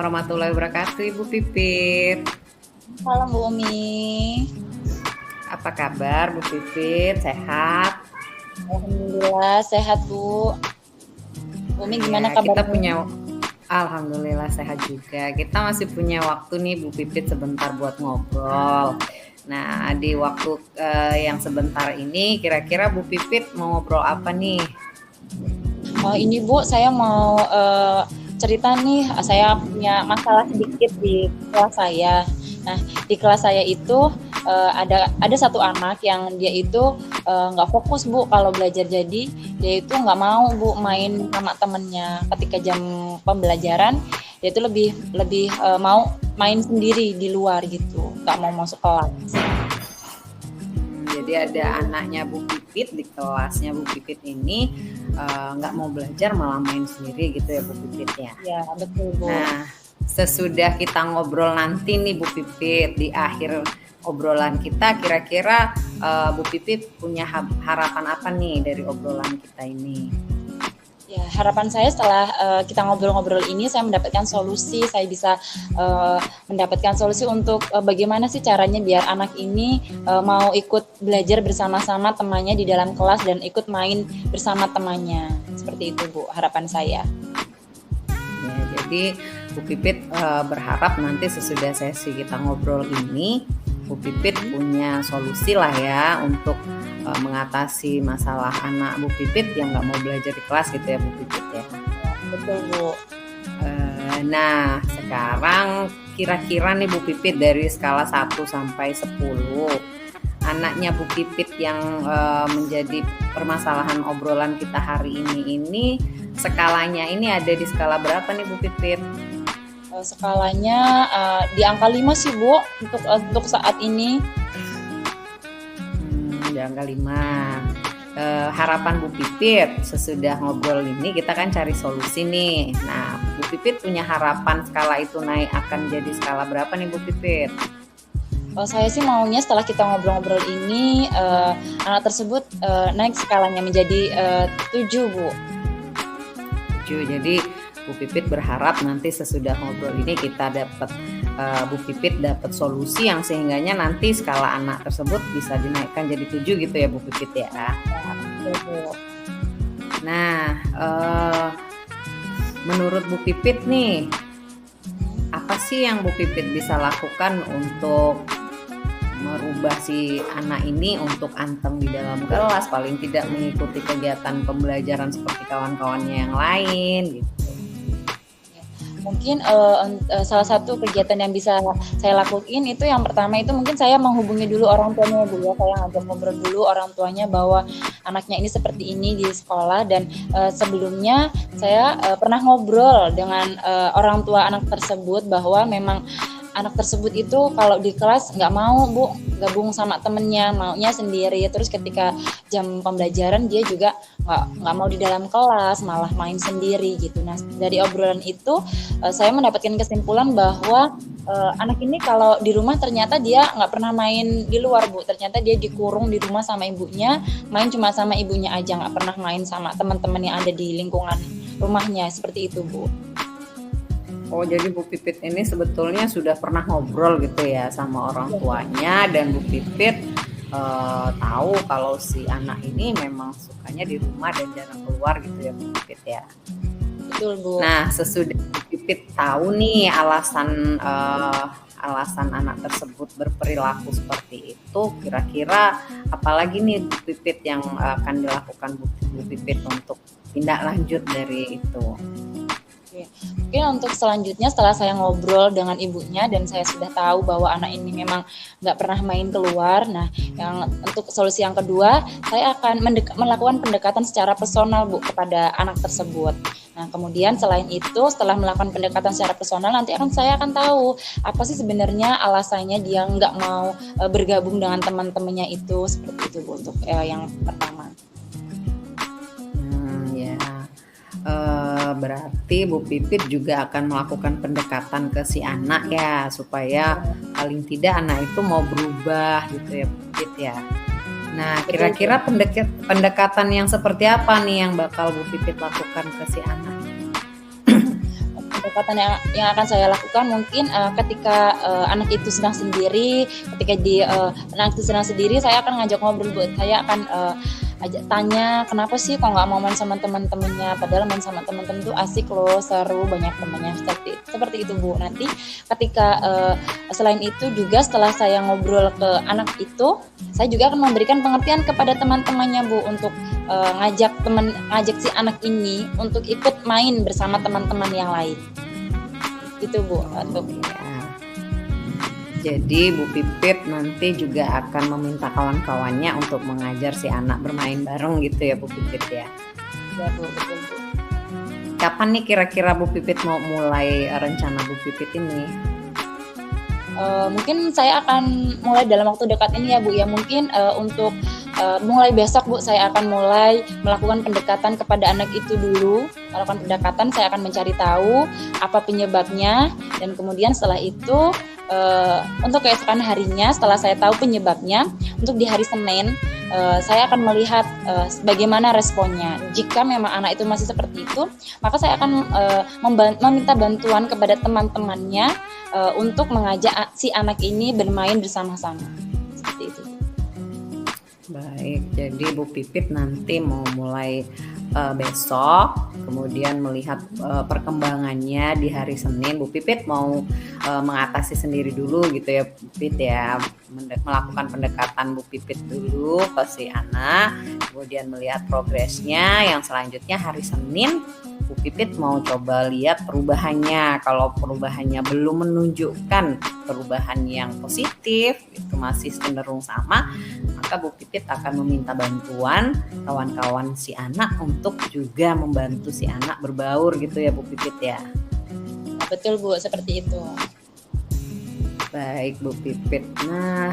warahmatullahi wabarakatuh, Ibu Pipit. Malam Bu Umi. Apa kabar Bu Pipit? Sehat? Alhamdulillah sehat Bu. Bu Umi gimana Ya, kita kabarnya? punya Alhamdulillah sehat juga. Kita masih punya waktu nih Bu Pipit sebentar buat ngobrol. Nah, di waktu yang sebentar ini kira-kira Bu Pipit mau ngobrol apa nih? Oh ini Bu, saya mau cerita nih. Saya punya masalah sedikit di kelas saya. Nah, di kelas saya itu ada satu anak yang dia itu nggak fokus Bu kalau belajar. Jadi dia itu nggak mau Bu main sama temennya ketika jam pembelajaran. Dia itu lebih mau main sendiri di luar gitu, nggak mau masuk kelas. Jadi ada anaknya Bu Pipit di kelasnya Bu Pipit ini nggak mau belajar malah main sendiri gitu ya Bu Pipit ya. Ya betul Bu. Nah, sesudah kita ngobrol nanti nih Bu Pipit, di akhir obrolan kita kira-kira Bu Pipit punya harapan apa nih dari obrolan kita ini? Ya, harapan saya setelah kita ngobrol-ngobrol ini, saya mendapatkan solusi. Saya bisa mendapatkan solusi untuk bagaimana sih caranya biar anak ini mau ikut belajar bersama-sama temannya di dalam kelas dan ikut main bersama temannya. Seperti itu Bu, harapan saya. Ya, jadi Bu Pipit berharap nanti sesudah sesi kita ngobrol ini Bu Pipit punya solusi lah ya untuk mengatasi masalah anak Bu Pipit yang nggak mau belajar di kelas gitu ya Bu Pipit ya. Betul Bu. Nah sekarang kira-kira nih Bu Pipit dari skala 1 sampai 10 anaknya Bu Pipit yang menjadi permasalahan obrolan kita hari ini skalanya ini ada di skala berapa nih Bu Pipit? Skalanya di angka 5 sih Bu untuk saat ini. Di angka 5. Harapan Bu Pipit sesudah ngobrol ini kita kan cari solusi nih. Nah Bu Pipit punya harapan skala itu naik akan jadi skala berapa nih Bu Pipit? Saya sih maunya setelah kita ngobrol-ngobrol ini anak tersebut naik skalanya menjadi 7 Bu. 7. Jadi Bu Pipit berharap nanti sesudah ngobrol ini kita dapat Bu Pipit dapat solusi yang sehingganya nanti skala anak tersebut bisa dinaikkan jadi 7 gitu ya Bu Pipit ya. Nah, menurut Bu Pipit nih, apa sih yang Bu Pipit bisa lakukan untuk merubah si anak ini untuk anteng di dalam kelas, paling tidak mengikuti kegiatan pembelajaran seperti kawan-kawannya yang lain gitu. Mungkin salah satu kegiatan yang bisa saya lakuin itu yang pertama itu mungkin saya menghubungi dulu orang tuanya Bu ya. Saya ngajak ngobrol dulu orang tuanya bahwa anaknya ini seperti ini di sekolah dan sebelumnya saya pernah ngobrol dengan orang tua anak tersebut bahwa memang anak tersebut itu kalau di kelas nggak mau Bu gabung sama temennya, maunya sendiri. Terus ketika jam pembelajaran dia juga nggak mau di dalam kelas, malah main sendiri gitu. Nah dari obrolan itu saya mendapatkan kesimpulan bahwa anak ini kalau di rumah ternyata dia nggak pernah main di luar Bu. Ternyata dia dikurung di rumah sama ibunya, main cuma sama ibunya aja, nggak pernah main sama teman-teman yang ada di lingkungan rumahnya. Seperti itu Bu. Oh jadi Bu Pipit ini sebetulnya sudah pernah ngobrol gitu ya sama orang tuanya dan Bu Pipit tahu kalau si anak ini memang sukanya di rumah dan jarang keluar gitu ya Bu Pipit ya. Betul Bu. Nah sesudah Bu Pipit tahu nih alasan anak tersebut berperilaku seperti itu, kira-kira apalagi nih Bu Pipit yang akan dilakukan Bu Pipit untuk tindak lanjut dari itu? Mungkin untuk selanjutnya setelah saya ngobrol dengan ibunya dan saya sudah tahu bahwa anak ini memang nggak pernah main keluar. Nah, yang untuk solusi yang kedua, saya akan melakukan pendekatan secara personal Bu kepada anak tersebut. Nah, kemudian selain itu, setelah melakukan pendekatan secara personal, nanti saya akan tahu apa sih sebenarnya alasannya dia nggak mau bergabung dengan teman-temannya itu. Seperti itu Bu untuk yang pertama. Berarti Bu Pipit juga akan melakukan pendekatan ke si anak ya supaya paling tidak anak itu mau berubah gitu ya Bu Pipit ya. Nah kira-kira pendekatan yang seperti apa nih yang bakal Bu Pipit lakukan ke si anak? pendekatan yang akan saya lakukan mungkin ketika anak itu sedang sendiri, anak itu sedang sendiri, saya akan ngajak ngobrol Bu. Saya akan ajak tanya kenapa sih kok nggak mau main sama teman-temannya, padahal main sama teman-teman itu asik loh, seru, banyak temannya, seperti itu Bu. Nanti ketika selain itu juga setelah saya ngobrol ke anak itu, saya juga akan memberikan pengertian kepada teman-temannya Bu, untuk ngajak si anak ini untuk ikut main bersama teman-teman yang lain. Gitu Bu. Untuk Jadi Bu Pipit nanti juga akan meminta kawan-kawannya untuk mengajar si anak bermain bareng gitu ya Bu Pipit ya. Ya Bu, betul Bu. Kapan nih kira-kira Bu Pipit mau mulai rencana Bu Pipit ini? Mungkin saya akan mulai dalam waktu dekat ini ya Bu ya. Mungkin untuk mulai besok Bu, saya akan mulai melakukan pendekatan kepada anak itu dulu. Melakukan pendekatan, saya akan mencari tahu apa penyebabnya, dan kemudian setelah itu untuk keesokan harinya setelah saya tahu penyebabnya, untuk di hari Senin saya akan melihat bagaimana responnya. Jika memang anak itu masih seperti itu, maka saya akan meminta bantuan kepada teman-temannya untuk mengajak si anak ini bermain bersama-sama. Seperti itu. Baik, jadi Bu Pipit nanti mau mulai besok, kemudian melihat perkembangannya di hari Senin. Bu Pipit mau mengatasi sendiri dulu gitu ya Bu Pipit ya, melakukan pendekatan Bu Pipit dulu ke si anak, kemudian melihat progresnya. Yang selanjutnya hari Senin Bu Pipit mau coba lihat perubahannya. Kalau perubahannya belum menunjukkan perubahan yang positif, itu masih cenderung sama, maka Bu Pipit akan meminta bantuan kawan-kawan si anak untuk juga membantu si anak berbaur gitu ya Bu Pipit ya. Betul Bu, seperti itu. Baik Bu Pipit. Nah,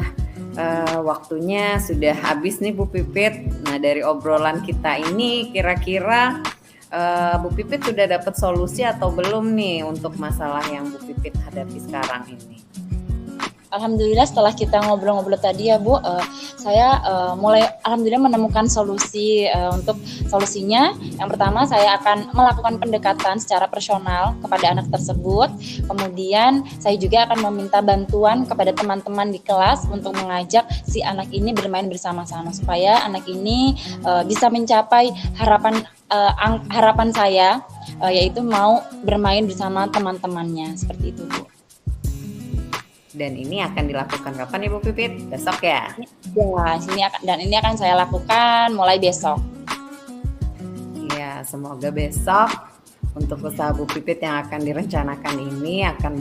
waktunya sudah habis nih Bu Pipit. Nah, dari obrolan kita ini kira-kira Bu Pipit sudah dapat solusi atau belum nih untuk masalah yang Bu Pipit hadapi sekarang ini? Alhamdulillah setelah kita ngobrol-ngobrol tadi ya Bu, saya mulai alhamdulillah menemukan solusi. Untuk solusinya, yang pertama saya akan melakukan pendekatan secara personal kepada anak tersebut. Kemudian saya juga akan meminta bantuan kepada teman-teman di kelas untuk mengajak si anak ini bermain bersama-sama, supaya anak ini bisa mencapai harapan saya, yaitu mau bermain bersama teman-temannya. Seperti itu Bu. Dan ini akan dilakukan kapan Ibu Pipit? Besok ya? Ya, ini akan saya lakukan mulai besok. Ya, semoga besok untuk usaha Bu Pipit yang akan direncanakan ini akan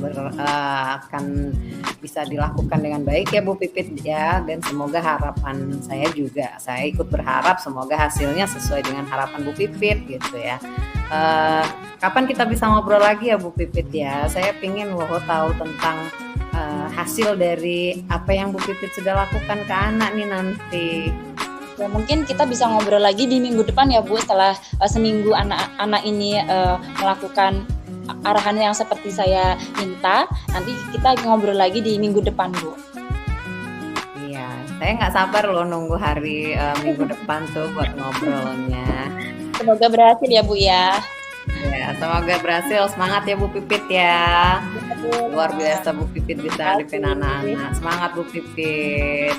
bisa dilakukan dengan baik ya Bu Pipit ya. Dan semoga harapan saya juga, saya ikut berharap semoga hasilnya sesuai dengan harapan Bu Pipit gitu ya. Kapan kita bisa ngobrol lagi ya Bu Pipit ya? Saya pingin tahu tentang hasil dari apa yang Bu Pipit sudah lakukan ke anak nih nanti. Ya, mungkin kita bisa ngobrol lagi di minggu depan ya Bu, setelah seminggu anak ini melakukan arahan yang seperti saya minta. Nanti kita ngobrol lagi di minggu depan Bu. Iya, saya nggak sabar loh nunggu hari minggu depan tuh buat ngobrolnya. Semoga berhasil ya Bu ya. Ya, semoga berhasil. Semangat ya Bu Pipit ya. Luar biasa Bu Pipit bisa ngadepin anak-anak. Semangat Bu Pipit.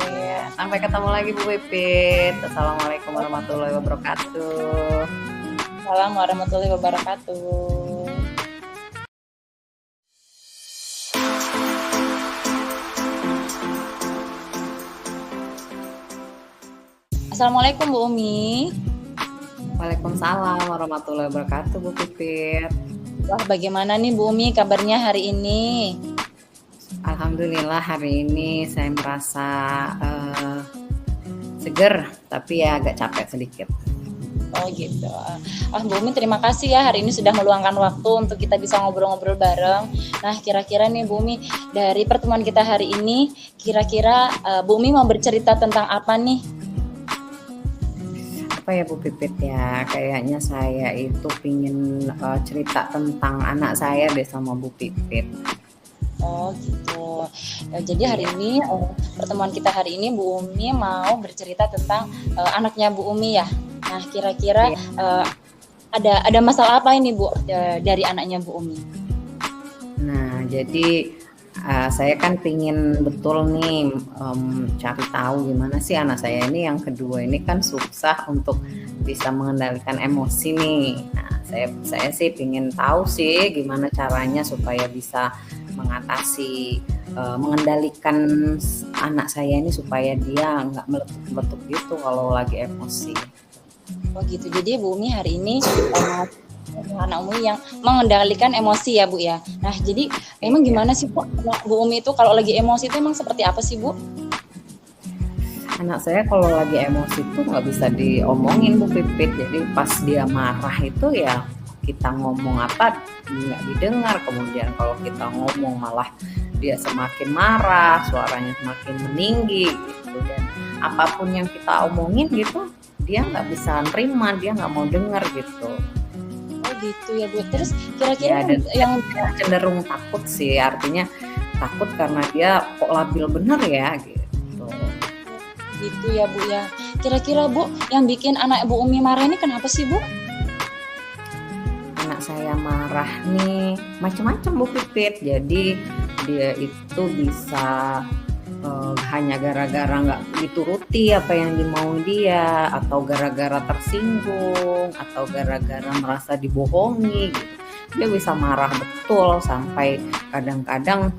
Ya, sampai ketemu lagi Bu Pipit. Assalamualaikum warahmatullahi wabarakatuh. Assalamualaikum warahmatullahi wabarakatuh. Assalamualaikum Bu Umi. Waalaikumsalam warahmatullahi wabarakatuh Bu Pipit. Wah, bagaimana nih Bu Umi kabarnya hari ini? Alhamdulillah hari ini saya merasa seger, tapi ya agak capek sedikit. Oh gitu. Bu Umi terima kasih ya hari ini sudah meluangkan waktu untuk kita bisa ngobrol-ngobrol bareng. Nah kira-kira nih Bu Umi, dari pertemuan kita hari ini, kira-kira Bu Umi mau bercerita tentang apa nih? Apa ya Bu Pipit ya, kayaknya saya itu pingin cerita tentang anak saya deh sama Bu Pipit. Oh gitu. Jadi hari ini pertemuan kita hari ini Bu Umi mau bercerita tentang anaknya Bu Umi ya. Nah kira-kira ada masalah apa ini Bu dari anaknya Bu Umi? Nah, jadi saya kan pingin betul nih cari tahu gimana sih anak saya ini yang kedua ini kan susah untuk bisa mengendalikan emosi nih. Nah, saya sih pingin tahu sih gimana caranya supaya bisa mengatasi mengendalikan anak saya ini supaya dia nggak meletup-meletup gitu kalau lagi emosi. Oh gitu. Jadi Bu Umi hari ini anak Umi yang mengendalikan emosi ya Bu ya. Nah jadi emang gimana sih Bu Umi itu kalau lagi emosi itu emang seperti apa sih Bu? Anak saya kalau lagi emosi itu nggak bisa diomongin Bu Pipit. Jadi pas dia marah itu ya kita ngomong apa nggak didengar. Kemudian kalau kita ngomong malah dia semakin marah, suaranya semakin meninggi gitu. Dan apapun yang kita omongin gitu dia nggak bisa nerima, dia nggak mau dengar gitu. Oh gitu ya Bu. Terus kira-kira Ya, dan yang cenderung takut sih, artinya takut karena dia kok labil bener ya gitu. gitu ya Bu ya. Kira-kira Bu yang bikin anak Bu Umi marah ini kenapa sih Bu? Anak saya marah nih macam-macam Bu Pipit. Jadi dia itu bisa hanya gara-gara nggak dituruti apa yang dimau dia, atau gara-gara tersinggung, atau gara-gara merasa dibohongi gitu. Dia bisa marah betul sampai kadang-kadang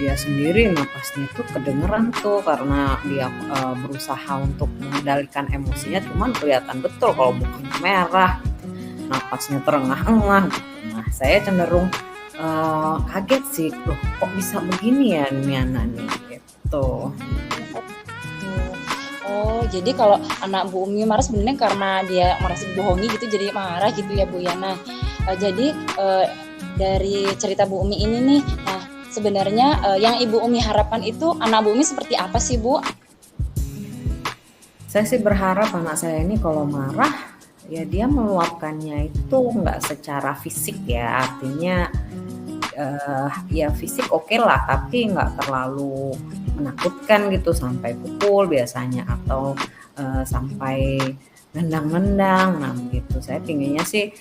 dia sendiri napasnya tuh kedengeran tuh karena dia berusaha untuk mengendalikan emosinya, cuman kelihatan betul kalau mukanya merah, napasnya terengah-engah gitu. Nah, saya cenderung kaget sih, loh kok bisa begini ya ini anak nih gitu. Oh, jadi kalau anak Bu Umi marah sebenarnya karena dia merasa dibohongi gitu jadi marah gitu ya Bu ya. Nah, jadi dari cerita Bu Umi ini nih, nah sebenarnya yang Ibu Umi harapkan itu anak Bu Umi seperti apa sih Bu? Saya sih berharap anak saya ini kalau marah ya dia meluapkannya itu nggak secara fisik ya, artinya ya fisik oke lah, tapi nggak terlalu menakutkan gitu sampai pukul biasanya, atau sampai nendang-nendang. Nah gitu, saya pinginnya sih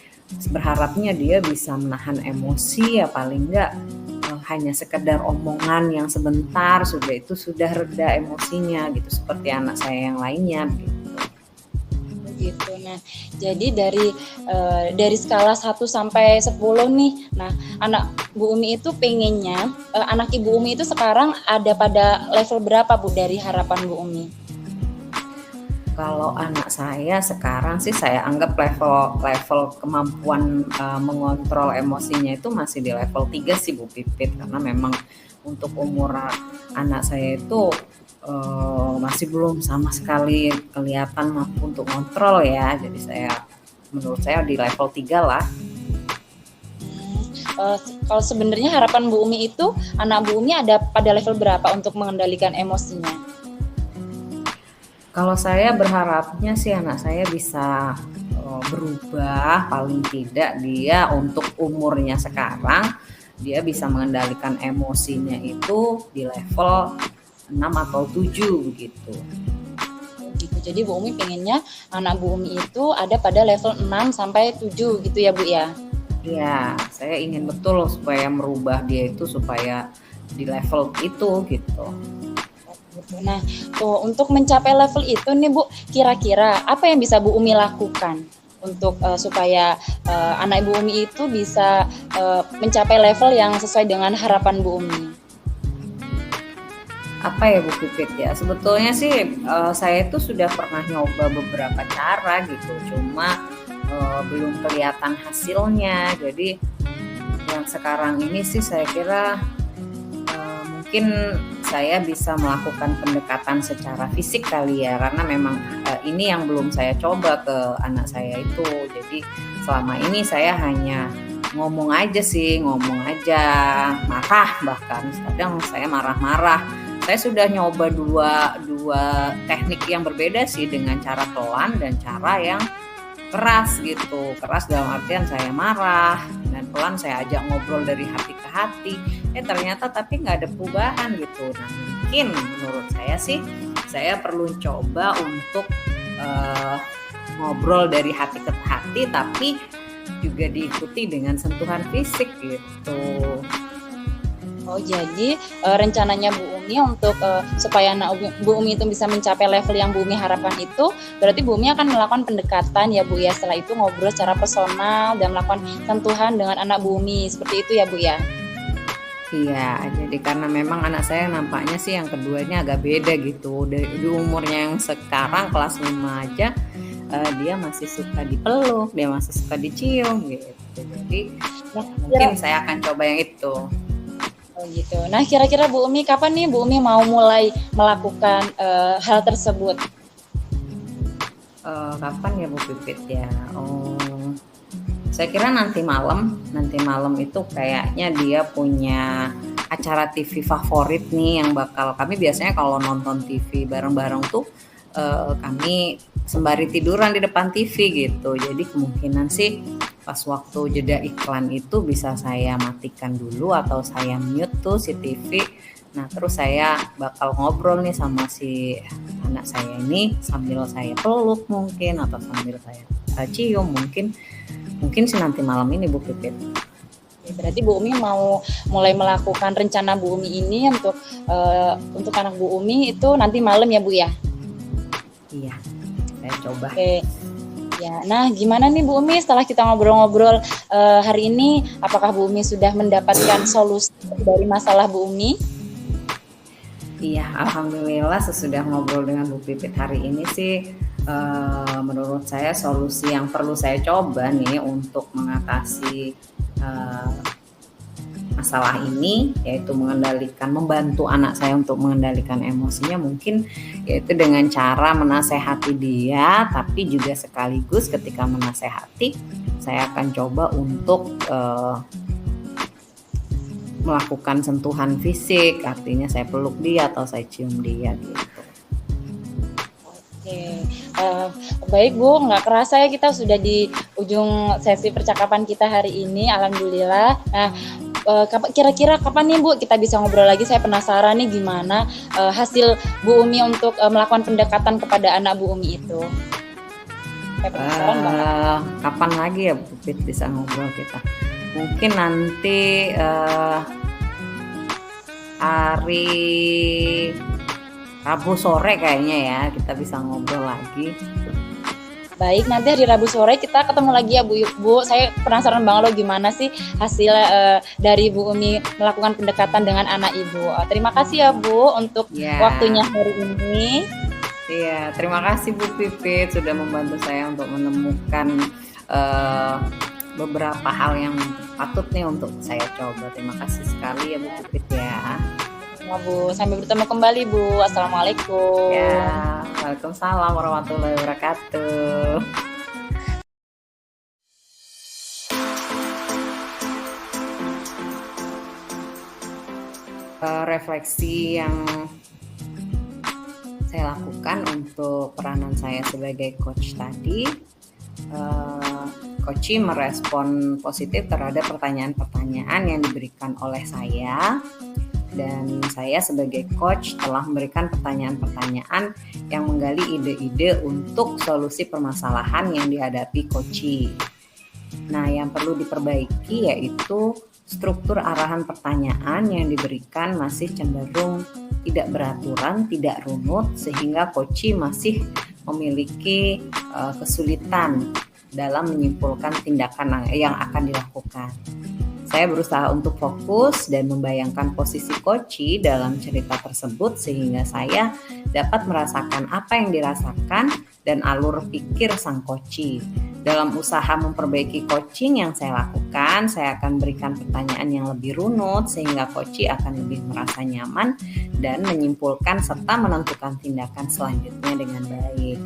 berharapnya dia bisa menahan emosi ya, paling nggak hanya sekedar omongan yang sebentar sudah itu sudah reda emosinya gitu, seperti anak saya yang lainnya gitu. Gitu. Nah, jadi dari skala 1 sampai 10 nih. Nah, anak Bu Umi itu pengennya anak Ibu Umi itu sekarang ada pada level berapa Bu dari harapan Bu Umi? Kalau anak saya sekarang sih saya anggap level kemampuan mengontrol emosinya itu masih di level 3 sih Bu Pipit, karena memang untuk umur anak saya itu masih belum sama sekali kelihatan mampu untuk kontrol ya. Jadi menurut saya di level 3 lah. Kalau sebenarnya harapan Bu Umi itu anak Bu Umi ada pada level berapa untuk mengendalikan emosinya? Kalau saya berharapnya sih anak saya bisa berubah, paling tidak dia untuk umurnya sekarang dia bisa mengendalikan emosinya itu di level 6 atau 7 begitu. Gitu. Jadi Bu Umi pengennya anak Bu Umi itu ada pada level 6 sampai 7 gitu ya Bu ya? Iya, saya ingin betul supaya merubah dia itu supaya di level itu gitu. Nah, untuk mencapai level itu nih Bu, kira-kira apa yang bisa Bu Umi lakukan untuk supaya anak Bu Umi itu bisa mencapai level yang sesuai dengan harapan Bu Umi? Apa ya Bu Pipit ya, sebetulnya sih saya itu sudah pernah nyoba beberapa cara gitu, cuma belum kelihatan hasilnya. Jadi yang sekarang ini sih saya kira mungkin saya bisa melakukan pendekatan secara fisik kali ya, karena memang ini yang belum saya coba ke anak saya itu. Jadi selama ini saya hanya ngomong aja, marah, bahkan kadang saya marah-marah. Saya sudah nyoba dua teknik yang berbeda sih, dengan cara pelan dan cara yang keras gitu. Keras dalam artian saya marah, dan pelan saya ajak ngobrol dari hati ke hati. Ternyata tapi nggak ada perubahan gitu. Nah mungkin menurut saya sih saya perlu coba untuk ngobrol dari hati ke hati, tapi juga diikuti dengan sentuhan fisik gitu. Oh, jadi rencananya Bu Umi untuk supaya anak Bu Umi itu bisa mencapai level yang Bu Umi harapkan itu, berarti Bu Umi akan melakukan pendekatan ya Bu ya. Setelah itu ngobrol secara personal dan melakukan sentuhan dengan anak Bu Umi. Seperti itu ya Bu ya. Iya, jadi karena memang anak saya nampaknya sih yang keduanya agak beda gitu. Di umurnya yang sekarang kelas 5 aja, dia masih suka dipeluk, dia masih suka dicium gitu. Jadi mungkin saya akan coba yang itu. Oh gitu. Nah, kira-kira Bu Umi kapan nih Bu Umi mau mulai melakukan hal tersebut? Kapan ya Bu Pipit ya? Saya kira nanti malam itu kayaknya dia punya acara TV favorit nih yang bakal kami biasanya kalau nonton TV bareng-bareng tuh kami sembari tiduran di depan TV gitu. Jadi kemungkinan sih pas waktu jeda iklan itu bisa saya matikan dulu atau saya mute tuh si TV. Nah terus saya bakal ngobrol nih sama si anak saya ini sambil saya peluk mungkin atau sambil saya cium mungkin sih nanti malam ini Bu Pipit. Berarti Bu Umi mau mulai melakukan rencana Bu Umi ini untuk anak Bu Umi itu nanti malam ya Bu ya? Iya, saya coba. Oke. Ya, nah gimana nih Bu Umi setelah kita ngobrol-ngobrol hari ini, apakah Bu Umi sudah mendapatkan solusi dari masalah Bu Umi? Iya, alhamdulillah sesudah ngobrol dengan Bu Pipit hari ini sih menurut saya solusi yang perlu saya coba nih untuk mengatasi masalah ini yaitu membantu anak saya untuk mengendalikan emosinya mungkin yaitu dengan cara menasehati dia, tapi juga sekaligus ketika menasehati saya akan coba untuk melakukan sentuhan fisik, artinya saya peluk dia atau saya cium dia gitu. Oke, baik Bu, nggak kerasa ya kita sudah di ujung sesi percakapan kita hari ini, alhamdulillah. Nah, kira-kira kapan nih Bu kita bisa ngobrol lagi? Saya penasaran nih gimana hasil Bu Umi untuk melakukan pendekatan kepada anak Bu Umi itu. Saya penasaran banget. Kapan lagi ya Bu Pit bisa ngobrol kita? Mungkin nanti hari Rabu sore kayaknya ya kita bisa ngobrol lagi. Baik, nanti hari Rabu sore kita ketemu lagi ya Bu. Saya penasaran banget loh gimana sih hasil dari Bu Umi melakukan pendekatan dengan anak Ibu. Terima kasih ya Bu untuk waktunya hari ini. Iya, terima kasih Bu Pipit sudah membantu saya untuk menemukan beberapa hal yang patut nih untuk saya coba. Terima kasih sekali ya Bu Pipit ya. Bu, sampai bertemu kembali Bu. Assalamualaikum. Ya, waalaikumsalam warahmatullahi wabarakatuh. Refleksi yang saya lakukan untuk peranan saya sebagai coach tadi, coach merespon positif terhadap pertanyaan-pertanyaan yang diberikan oleh saya. Dan saya sebagai coach telah memberikan pertanyaan-pertanyaan yang menggali ide-ide untuk solusi permasalahan yang dihadapi coach. Nah, yang perlu diperbaiki yaitu struktur arahan pertanyaan yang diberikan masih cenderung tidak beraturan, tidak runut, sehingga coach masih memiliki kesulitan dalam menyimpulkan tindakan yang akan dilakukan. Saya berusaha untuk fokus dan membayangkan posisi coach dalam cerita tersebut sehingga saya dapat merasakan apa yang dirasakan dan alur pikir sang coach. Dalam usaha memperbaiki coaching yang saya lakukan, saya akan berikan pertanyaan yang lebih runut sehingga coach akan lebih merasa nyaman dan menyimpulkan serta menentukan tindakan selanjutnya dengan baik.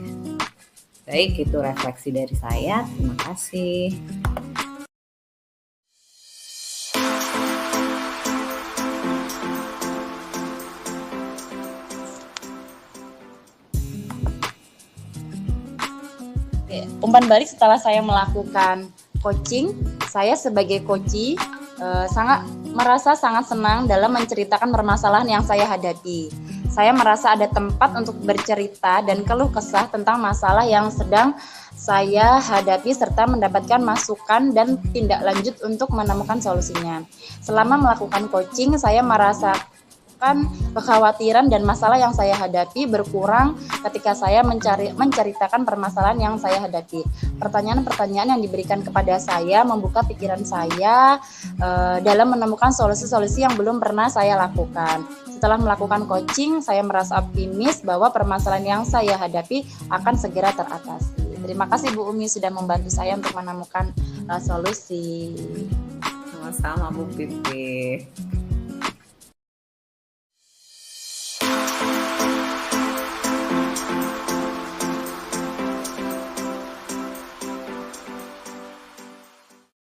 Baik, itu refleksi dari saya. Terima kasih. Umpan balik setelah saya melakukan coaching, saya sebagai coach merasa sangat senang dalam menceritakan permasalahan yang saya hadapi. saya merasa ada tempat untuk bercerita dan keluh kesah tentang masalah yang sedang saya hadapi serta mendapatkan masukan dan tindak lanjut untuk menemukan solusinya. Selama melakukan coaching, saya merasakan kekhawatiran dan masalah yang saya hadapi berkurang ketika saya menceritakan permasalahan yang saya hadapi. Pertanyaan-pertanyaan yang diberikan kepada saya membuka pikiran saya dalam menemukan solusi-solusi yang belum pernah saya lakukan. Setelah melakukan coaching, saya merasa optimis bahwa permasalahan yang saya hadapi akan segera teratasi. Terima kasih Bu Umi sudah membantu saya untuk menemukan solusi. Sama-sama Bu Pipi.